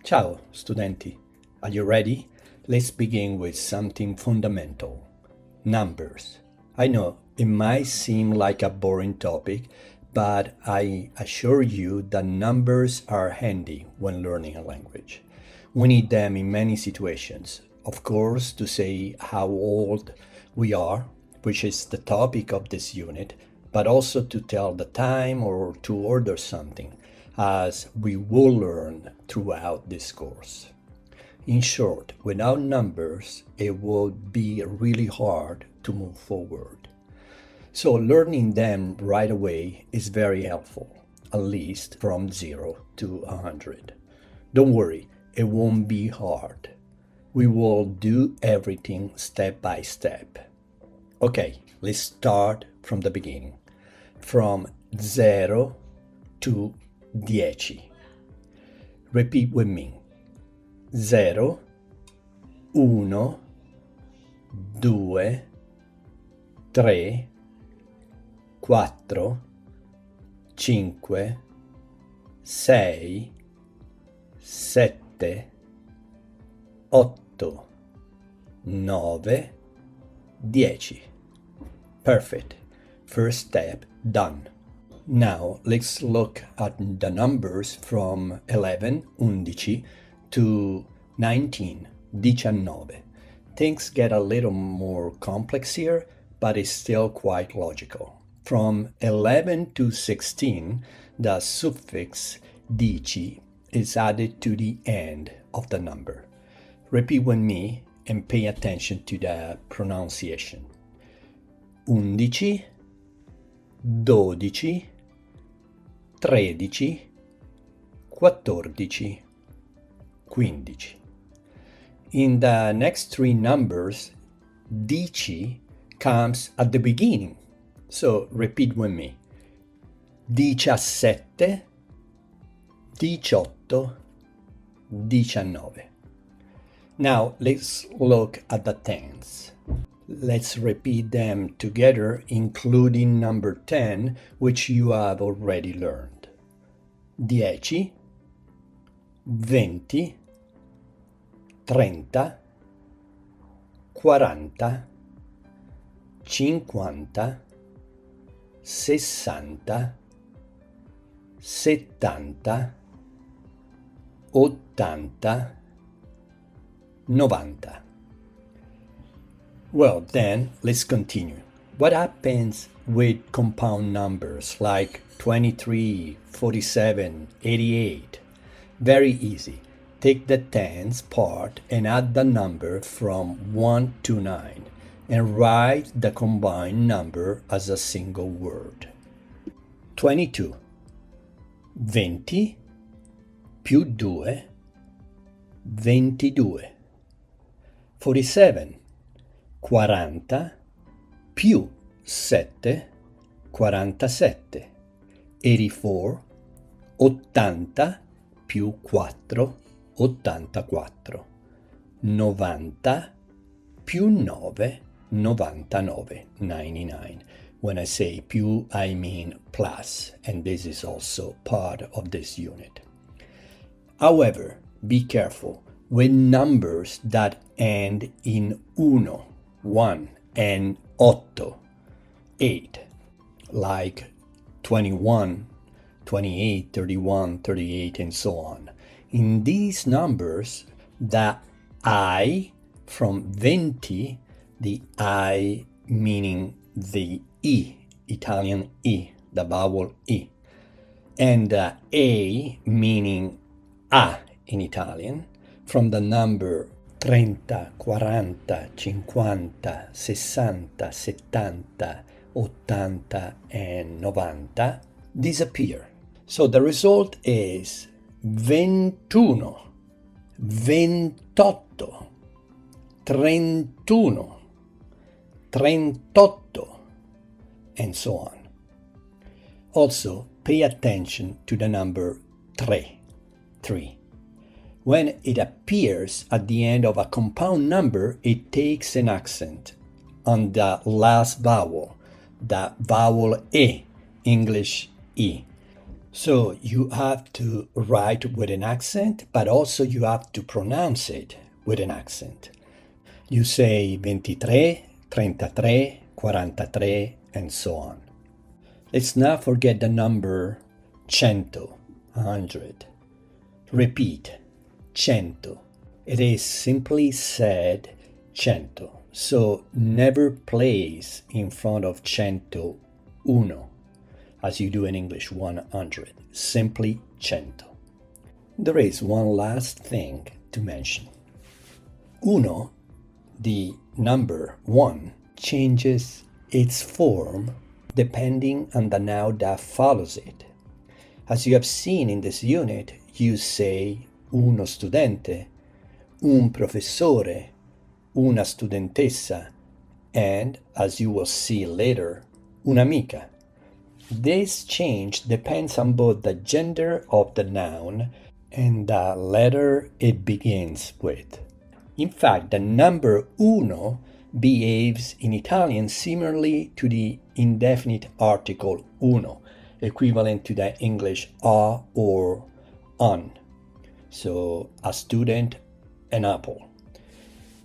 Ciao, studenti. Are you ready? Let's begin with something fundamental. Numbers. I know it might seem like a boring topic, but I assure you that numbers are handy when learning a language. We need them in many situations. Of course, to say how old we are, which is the topic of this unit, but also to tell the time or to order something, as we will learn throughout this course. In short, without numbers, it would be really hard to move forward. So learning them right away is very helpful, at least from 0 to 100. Don't worry, it won't be hard. We will do everything step by step. Okay, let's start from the beginning. From 0 to 10. Repeat with me. 0, 1, 2, 3, 4, 5, 6, 7, 8, 9, 10. Perfect. First step done. Now let's look at the numbers from 11, 11, to 19, 19. Things get a little more complex here, but it's still quite logical. From 11 to 16, the suffix dici is added to the end of the number. Repeat with me and pay attention to the pronunciation. 11, 12, 13, 14, 15. In the next three numbers, dici comes at the beginning. So repeat with me. 17, 18, 19. Now let's look at the tens. Let's repeat them together, including number 10, which you have already learned. 10, 20, 30, 40, 50, 60, 70, 80, 90. Well, then, let's continue. What happens with compound numbers like 23, 47, 88? Very easy. Take the tens part and add the number from 1 to 9 and write the combined number as a single word. 22. 20 più 2, 22. 47. 40 più 7, 47. 84, 80 più 4, 84. 90 più 9, 99, 99. When I say più, I mean plus, and this is also part of this unit. However, be careful with numbers that end in uno, 1, and otto, 8, like 21, 28, 31, 38, and so on. In these numbers, the I from 20, the I meaning the I, Italian I, the vowel I, and the A meaning A in Italian, from the number 30, 40, 50, 60, 70, 80, and 90 disappear. So the result is ventuno, 28, 31, 38, and so on. Also, pay attention to the number 3. When it appears at the end of a compound number, it takes an accent on the last vowel, the vowel E, English E. So you have to write with an accent, but also you have to pronounce it with an accent. You say 23, 33, 43, and so on. Let's not forget the number cento, 100. Repeat, cento. It is simply said cento, so never place in front of cento uno, as you do in English 100. Simply cento. There is one last thing to mention. Uno, the number 1, changes its form depending on the noun that follows it. As you have seen in this unit, you say uno studente, un professore, una studentessa, and, as you will see later, un'amica. This change depends on both the gender of the noun and the letter it begins with. In fact, the number uno behaves in Italian similarly to the indefinite article uno, equivalent to the English a or un. So, a student, an apple.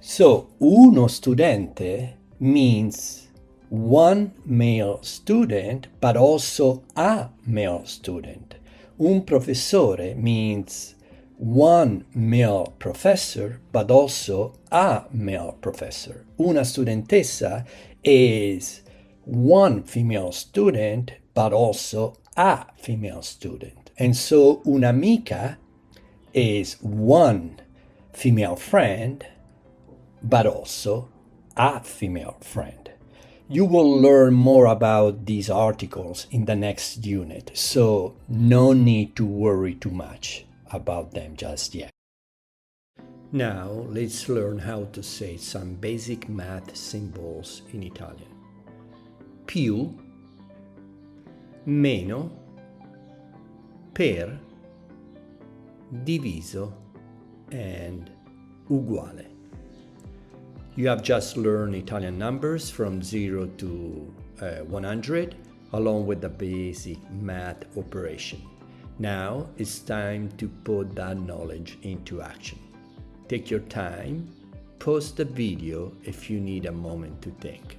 So, uno studente means one male student, but also a male student. Un professore means one male professor, but also a male professor. Una studentessa is one female student, but also a female student. And so un'amica is one female friend, but also a female friend. You will learn more about these articles in the next unit, so no need to worry too much about them just yet. Now let's learn how to say some basic math symbols in Italian. Più, meno, per, diviso, and uguale. You have just learned Italian numbers from 0 to 100, along with the basic math operation. Now it's time to put that knowledge into action. Take your time, pause the video if you need a moment to think.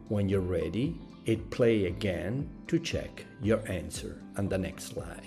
When you're ready, hit play again to check your answer on the next slide.